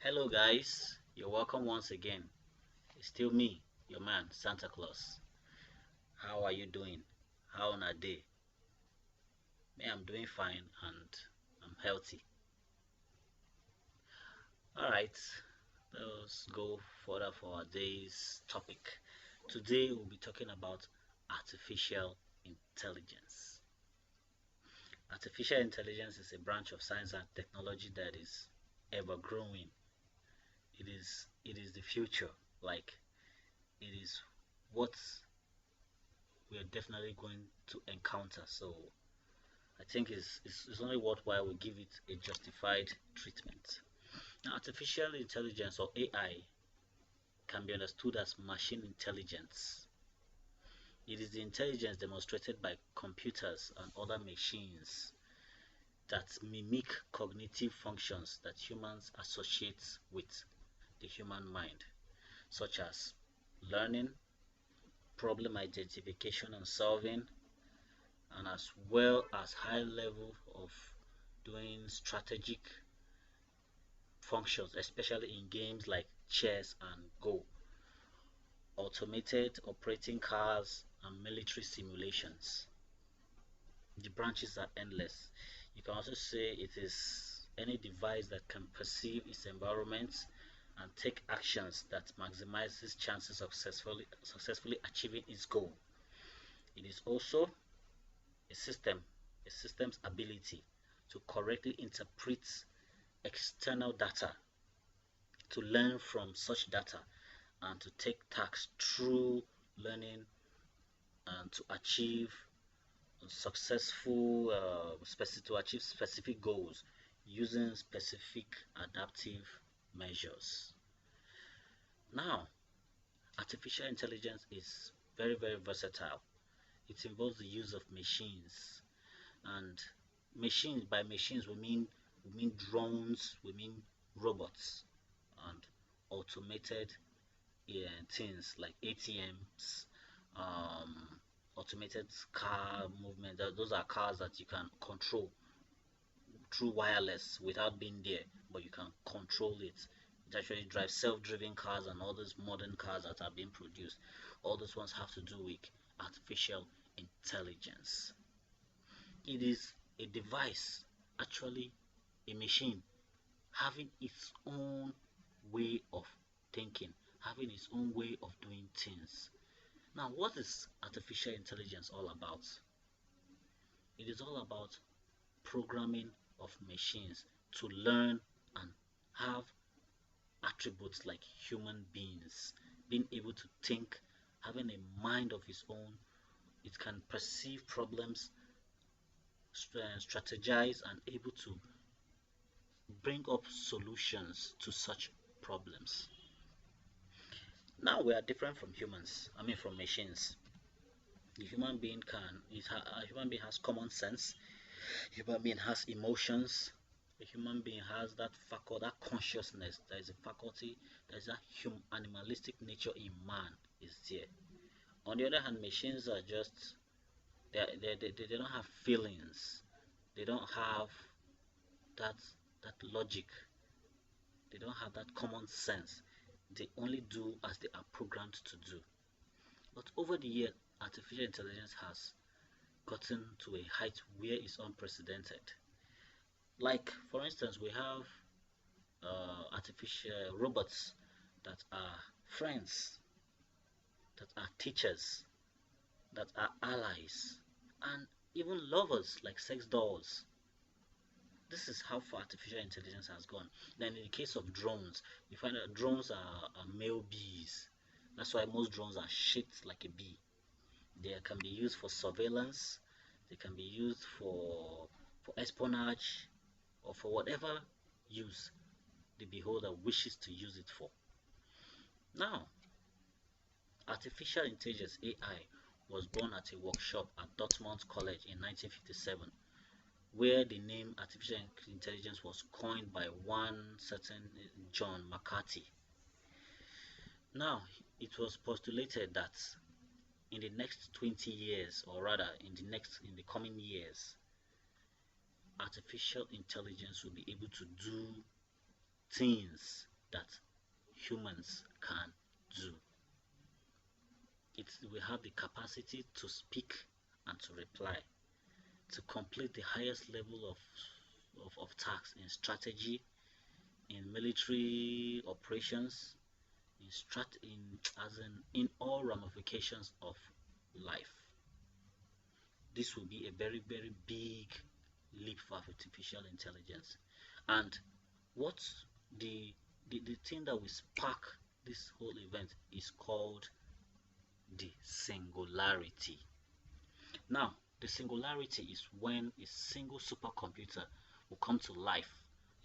Hello, guys. You're welcome once again. It's still me, your man, Santa Claus. How are you doing? How on a day? Me, I'm doing fine and I'm healthy. All right, let's go further for our day's topic. Today, we'll be talking about artificial intelligence. Artificial intelligence is a branch of science and technology that is ever growing. It is the future. Like it is what we are definitely going to encounter. So I think it's only worthwhile we give it a justified treatment. Now, artificial intelligence or AI can be understood as machine intelligence. It is the intelligence demonstrated by computers and other machines that mimic cognitive functions that humans associate with the human mind, such as learning, problem identification and solving, and as well as high level of doing strategic functions, especially in games like chess and Go, automated operating cars, and military simulations. The branches are endless. You can also say it is any device that can perceive its environment and take actions that maximizes chances of successfully achieving its goal. It is also a system, a system's ability to correctly interpret external data, to learn from such data, and to take tasks through learning and to achieve to achieve specific goals using specific adaptive measures. Now, artificial intelligence is very versatile. It involves the use of machines, and machines, by machines we mean drones, we mean robots, and automated things like ATMs, um, automated car movement. Those are cars that you can control through wireless without being there, but you can control it. It actually drives self-driven cars and all those modern cars that are being produced. All those ones have to do with artificial intelligence. It is a device, actually a machine, having its own way of thinking, having its own way of doing things. Now, what is artificial intelligence all about? It is all about programming of machines to learn and have attributes like human beings, being able to think, having a mind of its own. It can perceive problems, strategize, and able to bring up solutions to such problems. Now we are different from humans, I mean from machines. The human being a human being has common sense. A human being has emotions. A human being has that faculty, that consciousness. There is a faculty. There is that animalistic nature in man is there. On the other hand, machines are just they don't have feelings. They don't have that logic. They don't have that common sense. They only do as they are programmed to do. But over the years, artificial intelligence has gotten to a height where it's unprecedented. Like, for instance, we have artificial robots that are friends, that are teachers, that are allies, and even lovers like sex dolls. This is how far artificial intelligence has gone. Then, in the case of drones, you find that drones are male bees. That's why most drones are shaped like a bee. They can be used for surveillance, they can be used for espionage, or for whatever use the beholder wishes to use it for. Now, artificial intelligence AI was born at a workshop at Dartmouth College in 1957, where the name artificial intelligence was coined by one certain John McCarthy. Now, it was postulated that in the next 20 years, or rather in the coming years, artificial intelligence will be able to do things that humans can do. We have the capacity to speak and to reply, to complete the highest level of tasks in strategy, in military operations, in all ramifications of life. This will be a very, very big leap for artificial intelligence. And what the thing that will spark this whole event is called the singularity. Now, the singularity is when a single supercomputer will come to life.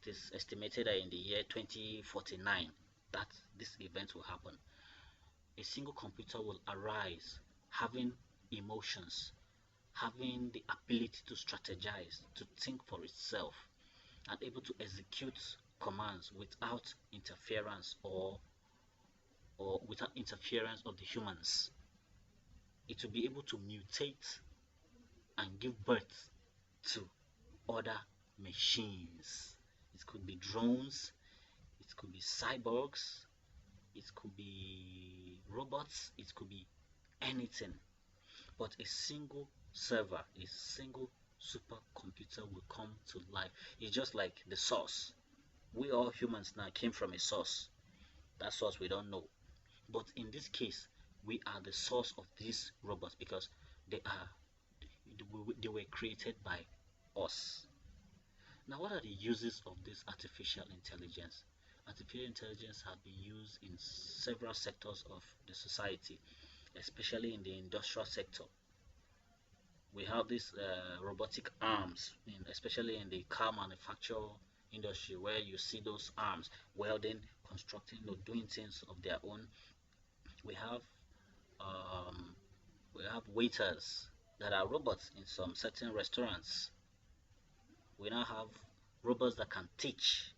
It is estimated that in the year 2049 that this event will happen. A single computer will arise having emotions, having the ability to strategize, to think for itself, and able to execute commands without interference or without interference of the humans. It will be able to mutate and give birth to other machines. It could be drones, it could be cyborgs, it could be robots, it could be anything. But a single server, a single supercomputer will come to life. It's just like the source. We all humans now came from a source. That source we don't know. But in this case, we are the source of these robots because they were created by us. Now, what are the uses of this artificial intelligence? Artificial intelligence has been used in several sectors of the society, especially in the industrial sector. We have these robotic arms, especially in the car manufacture industry, where you see those arms welding, constructing, or doing things of their own. We have um, we have waiters that are robots in some certain restaurants. We now have robots that can teach,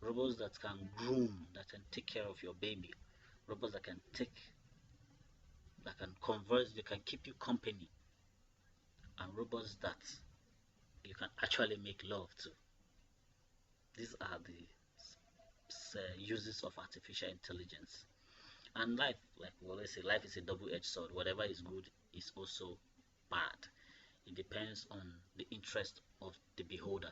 robots that can groom, that can take care of your baby, robots that can converse, they can keep you company, and robots that you can actually make love to. These are the uses of artificial intelligence. And life, like we always say, life is a double-edged sword. Whatever is good is also bad. It depends on the interest of the beholder.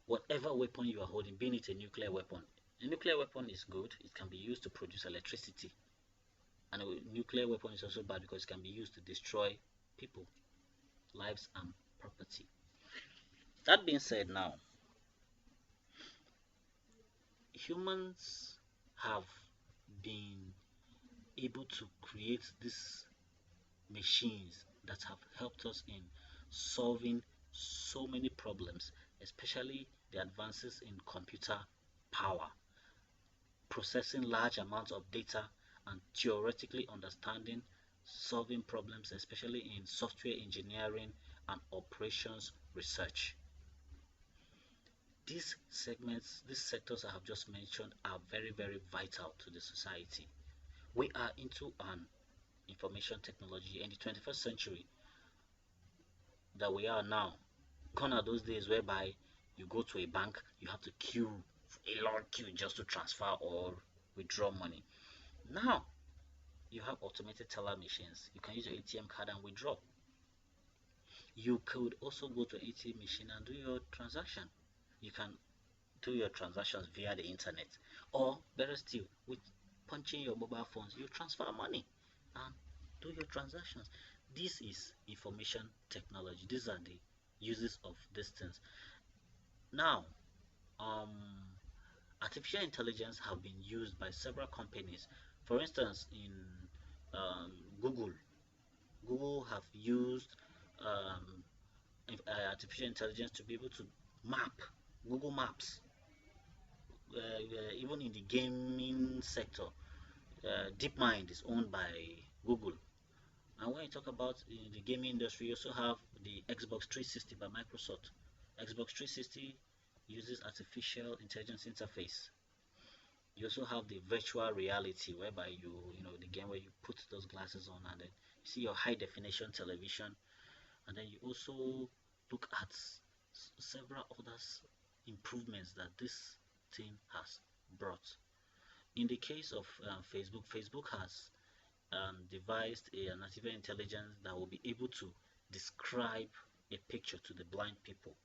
Whatever weapon you are holding, being it a nuclear weapon, a nuclear weapon is good. It can be used to produce electricity. And a nuclear weapon is also bad because it can be used to destroy people, lives, and property. That being said, now, humans have been able to create these machines that have helped us in solving so many problems, especially the advances in computer power, processing large amounts of data, and theoretically understanding solving problems, especially in software engineering and operations research. These segments, these sectors I have just mentioned are very, very vital to the society. We are into an information technology in the 21st century that we are now. Gone are those days whereby you go to a bank, you have to queue, a long queue just to transfer or withdraw money. Now, you have automated teller machines. You can use your ATM card and withdraw. You could also go to an ATM machine and do your transaction. You can do your transactions via the internet, or better still, with punching your mobile phones, you transfer money and do your transactions. This is information technology. These are the uses of these things. Now, um, artificial intelligence have been used by several companies. For instance, in um, Google, Google have used um, artificial intelligence to be able to map Google Maps. Even in the gaming sector, DeepMind is owned by Google. And when you talk about in the gaming industry, you also have the Xbox 360 by Microsoft. Xbox 360 uses artificial intelligence interface. You also have the virtual reality, whereby you know, the game where you put those glasses on and then you see your high definition television, and then you also look at several other improvements that this thing has brought. In the case of Facebook has devised an artificial intelligence that will be able to describe a picture to the blind people.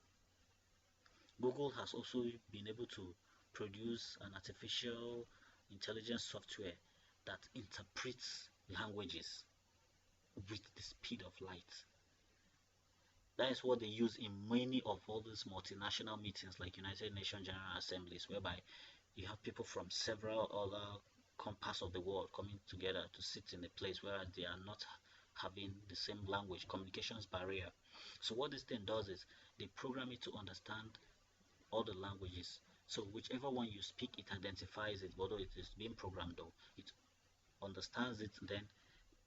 Google has also been able to produce an artificial intelligence software that interprets languages with the speed of light. That is what they use in many of all these multinational meetings like United Nations General Assemblies, whereby you have people from several other parts of the world coming together to sit in a place where they are not having the same language, communications barrier. So what this thing does is they program it to understand all the languages. So whichever one you speak, it identifies it, although it is being programmed though. It understands it, then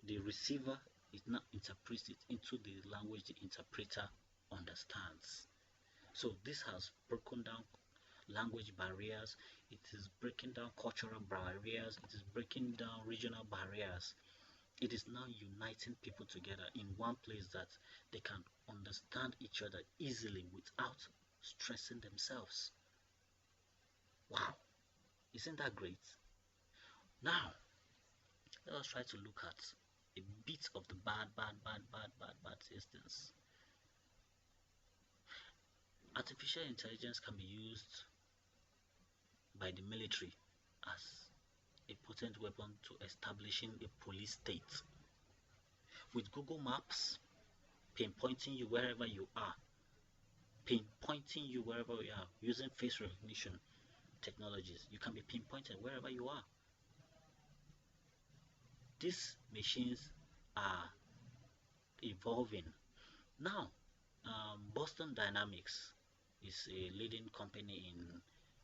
the receiver it now interprets it into the language the interpreter understands. So this has broken down language barriers, it is breaking down cultural barriers, it is breaking down regional barriers. It is now uniting people together in one place that they can understand each other easily without stressing themselves. Wow, isn't that great? Now, let us try to look at a bit of the bad instance. Artificial intelligence can be used by the military as a potent weapon to establishing a police state. With Google Maps pinpointing you wherever you are, using face recognition technologies, you can be pinpointed wherever you are. These machines are evolving. Now, Boston Dynamics is a leading company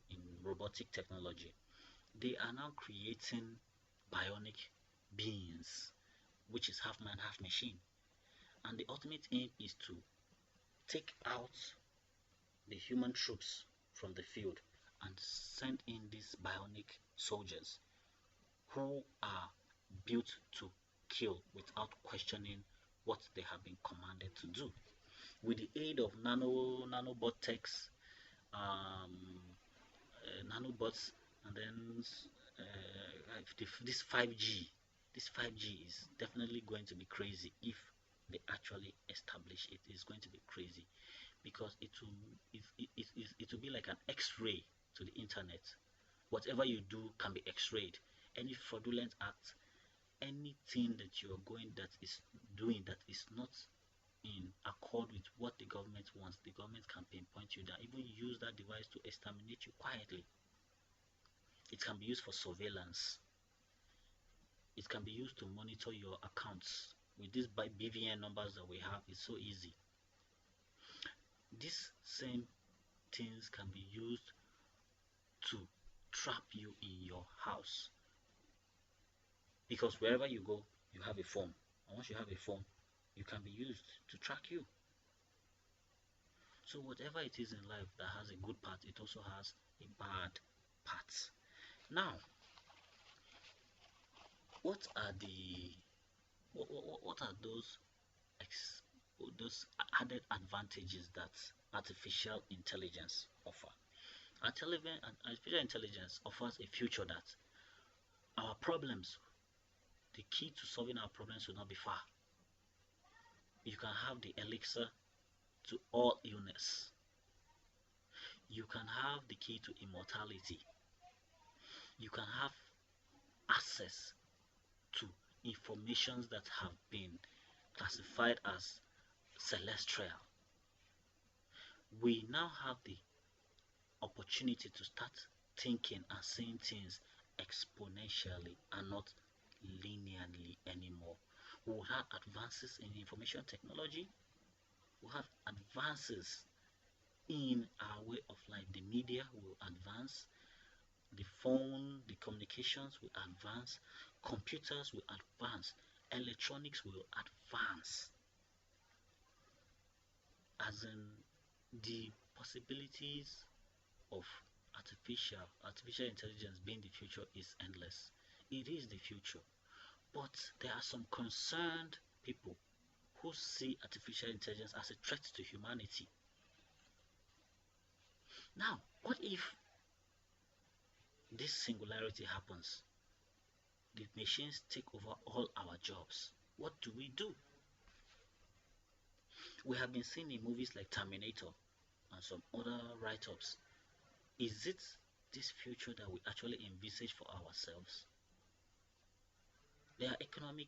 in robotic technology. They are now creating bionic beings, which is half man, half machine. And the ultimate aim is to take out the human troops from the field and send in these bionic soldiers who are built to kill without questioning what they have been commanded to do. With the aid of nanobot techs, nanobots, and then this 5G is definitely going to be crazy. If they actually establish it, it's going to be crazy, because it will be like an X-ray to the internet. Whatever you do can be X-rayed. Any fraudulent act, anything that you are doing that is not in accord with what the government wants, the government can pinpoint you down, even use that device to exterminate you quietly. It can be used for surveillance. It can be used to monitor your accounts. With these BVN numbers that we have, it's so easy. These same things can be used to trap you in your house, because wherever you go, you have a phone, and once you have a phone, you can be used to track you. So whatever it is in life that has a good part, it also has a bad part. Now, what are those added advantages that artificial intelligence offer? Artificial intelligence offers a future that our problems, the key to solving our problems, will not be far. You can have the elixir to all illness. You can have the key to immortality. You can have access to informations that have been classified as celestial. We now have the opportunity to start thinking and seeing things exponentially and not linearly anymore. We will have advances in information technology. We will have advances in our way of life. The media will advance. The phone, the communications will advance. Computers will advance. Electronics will advance. As in, the possibilities of artificial intelligence being the future is endless. It is the future. But there are some concerned people who see artificial intelligence as a threat to humanity. Now, what if this singularity happens, the machines take over all our jobs, what do we do? We have been seeing in movies like Terminator and some other write-ups. Is it this future that we actually envisage for ourselves? There are economic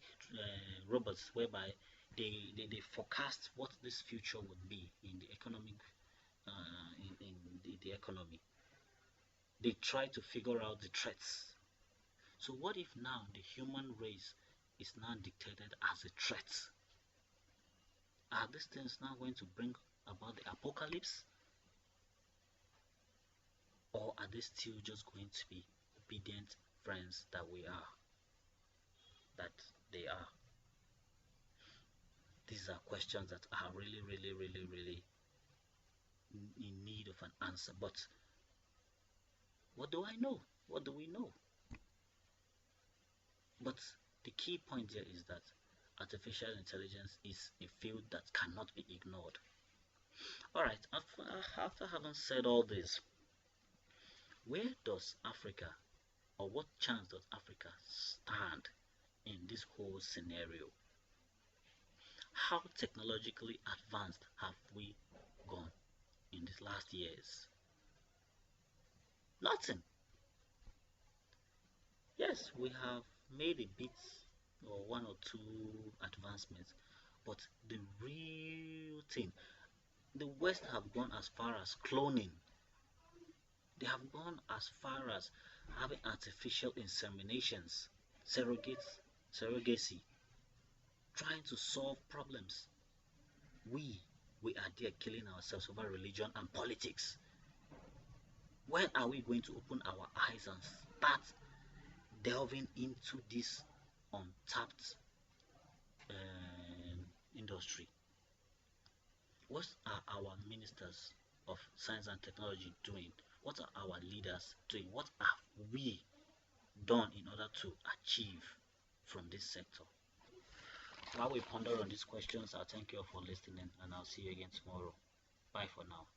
robots whereby they forecast what this future would be in the economic in the economy. They try to figure out the threats. So what if now the human race is now dictated as a threat? Are these things now going to bring about the apocalypse? Or are they still just going to be obedient friends that we are? That they are? These are questions that are really, really, really, really in need of an answer. But what do I know? What do we know? But the key point here is that artificial intelligence is a field that cannot be ignored. Alright, after having said all this, where does Africa, or what chance does Africa stand in this whole scenario? How technologically advanced have we gone in these last years? Nothing. Yes, we have made a bit or one or two advancements, but the real thing, the West have gone as far as cloning. They have gone as far as having artificial inseminations, surrogacy, trying to solve problems. We are there killing ourselves over religion and politics. When are we going to open our eyes and start delving into this untapped industry? What are our ministers of science and technology doing? What are our leaders doing? What have we done in order to achieve from this sector? While we ponder on these questions, I'll thank you all for listening and I'll see you again tomorrow. Bye for now.